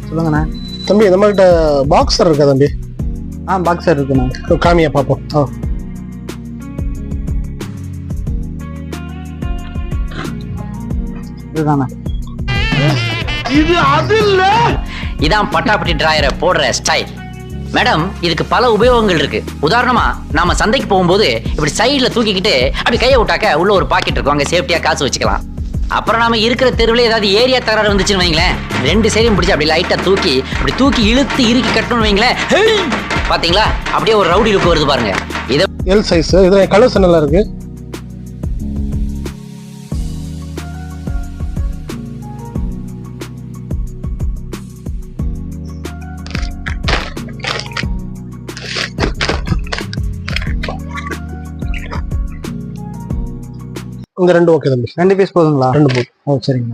சொல்லுங்கண்ணா. தம்பி நம்மகிட்ட பாக்ஸர் இருக்கா தம்பி? பாக்ஸர் இருக்குண்ணா. காமியா பார்ப்போம். இதுதாண்ணா. இது அது இல்ல. இதான் பட்டாப்பட்டி டிராயரை போடுற ஸ்டைல். மேடம், இதுக்கு பல உபயோகங்கள் இருக்கு. உதாரணமா நாம சந்தைக்கு போகும்போது இப்படி சைடுல தூக்கிக்கிட்டு அப்படி கையை விட்டாக்க உள்ள ஒரு பாக்கெட் இருக்கும், அங்க சேஃப்டியா காசு வச்சுக்கலாம். அப்புறம் நாம இருக்கிற தெருவில் ஏதாவது ஏரியா தகராறு வந்துச்சுன்னு வைங்களேன், ரெண்டு சைடும் பிடிச்சி அப்படி லைட்டா தூக்கி இழுத்து இறுக்கி கட்டணும்னு வைங்களேன், பாத்தீங்களா அப்படியே ஒரு ரவுடி லுக் வருது பாருங்க. இதை எல் சைஸ். இது கலர்ஸ் நல்லா இருக்கு. இந்த ரெண்டு ஓகே தம்பி. 2 பீஸ் போதுங்களா? 2 போதும். சரிங்க.